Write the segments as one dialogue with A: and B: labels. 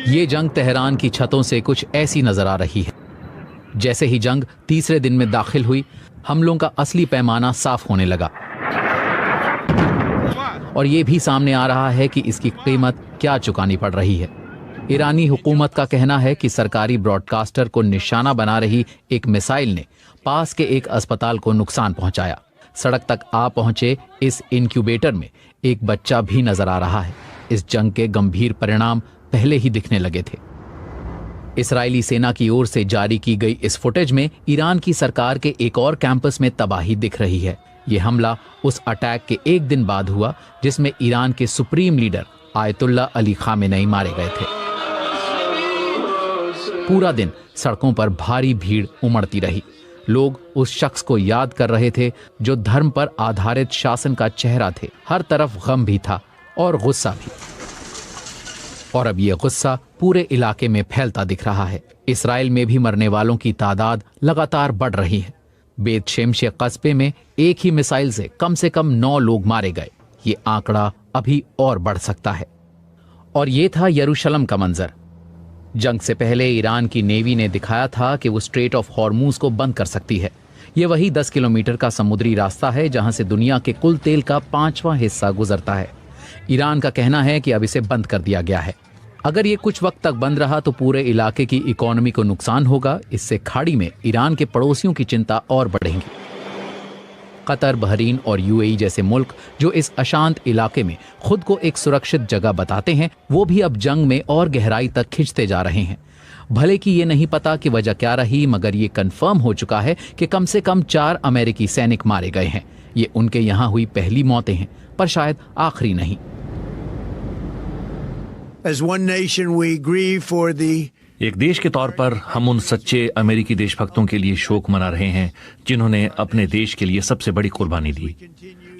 A: ये जंग तेहरान की छतों से कुछ ऐसी नजर आ रही है। जैसे ही जंग तीसरे दिन में दाखिल हुई, हमलों का असली पैमाना साफ होने लगा और ये भी सामने आ रहा है कि इसकी कीमत क्या चुकानी पड़ रही है। ईरानी हुकूमत का कहना है कि सरकारी ब्रॉडकास्टर को निशाना बना रही एक मिसाइल ने पास के एक अस्पताल को नुकसान पहुंचाया। सड़क तक आ पहुंचे इस इनक्यूबेटर में एक बच्चा भी नजर आ रहा है। इस जंग के गंभीर परिणाम पहले ही दिखने लगे थे। इस्राएली सेना की ओर से जारी की गई इस फुटेज में ईरान की सरकार के एक और कैंपस में तबाही दिख रही है। ये हमला उस अटैक के एक दिन बाद हुआ जिसमें ईरान के supreme leader ayatollah Ali Khamenei मारे गए थे। पूरा दिन सड़कों पर भारी भीड़ उमड़ती रही। लोग उस शख्स को याद कर रहे थे जो धर्म पर आधारित शासन का चेहरा थे। हर तरफ गम भी था और गुस्सा भी। और अब यह गुस्सा पूरे इलाके में फैलता दिख रहा है। इस्राएल में भी मरने वालों की तादाद लगातार बढ़ रही है। बेत शेमशे कस्बे में एक ही मिसाइल से कम 9 लोग मारे गए। ये आंकड़ा अभी और बढ़ सकता है। और ये था यरूशलेम का मंजर। जंग से पहले ईरान की नेवी ने दिखाया था कि वो स्ट्रेट ऑफ हॉर्मूज को बंद कर सकती है। ये वही 10 किलोमीटर का समुद्री रास्ता है जहां से दुनिया के कुल तेल का 5वां हिस्सा गुजरता है। ईरान का कहना है कि अब इसे बंद कर दिया गया है। अगर ये कुछ वक्त तक बंद रहा तो पूरे इलाके की इकोनॉमी को नुकसान होगा। इससे खाड़ी में ईरान के पड़ोसियों की चिंता और बढ़ेगी। कतर, बहरीन और यूएई जैसे मुल्क जो इस अशांत इलाके में खुद को एक सुरक्षित जगह बताते हैं, वो भी अब जंग में और गहराई तक खिंचते जा रहे हैं। भले कि ये नहीं पता कि वजह क्या रही, मगर ये कंफर्म हो चुका है कि कम से कम 4 अमेरिकी सैनिक मारे गए हैं। ये उनके यहां हुई पहली मौतें हैं, पर शायद आखिरी नहीं।
B: As one nation, we grieve for the
C: एक देश के तौर पर हम उन सच्चे अमेरिकी देशभक्तों के लिए शोक मना रहे हैं जिन्होंने अपने देश के लिए सबसे बड़ी कुर्बानी दी।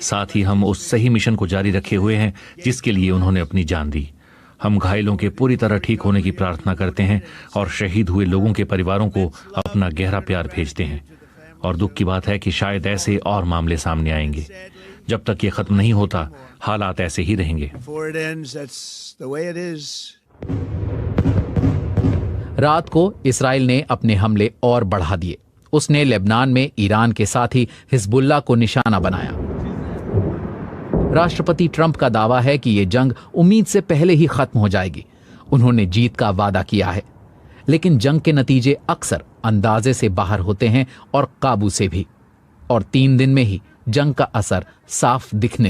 C: साथ ही हम उस सही मिशन को जारी रखे हुए हैं जिसके लिए उन्होंने अपनी जान दी। हम घायलों के पूरी तरह ठीक होने की प्रार्थना करते हैं और शहीद हुए लोगों के परिवारों को अपना गहरा प्यार भेजते हैं। और दुख की बात है कि शायद ऐसे और मामले सामने आएंगे। जब तक ये खत्म नहीं होता, हालात ऐसे ही रहेंगे।
A: रात को इस्राएल ने अपने हमले और बढ़ा दिए। उसने लेबनान में ईरान के साथ ही हिजबुल्लाह को निशाना बनाया। राष्ट्रपति ट्रंप का दावा है कि यह जंग उम्मीद से पहले ही खत्म हो जाएगी। उन्होंने जीत का वादा किया है, लेकिन जंग के नतीजे अक्सर अंदाजे से बाहर होते हैं और काबू से भी। और 3 दिन में ही जंग का असर साफ दिखने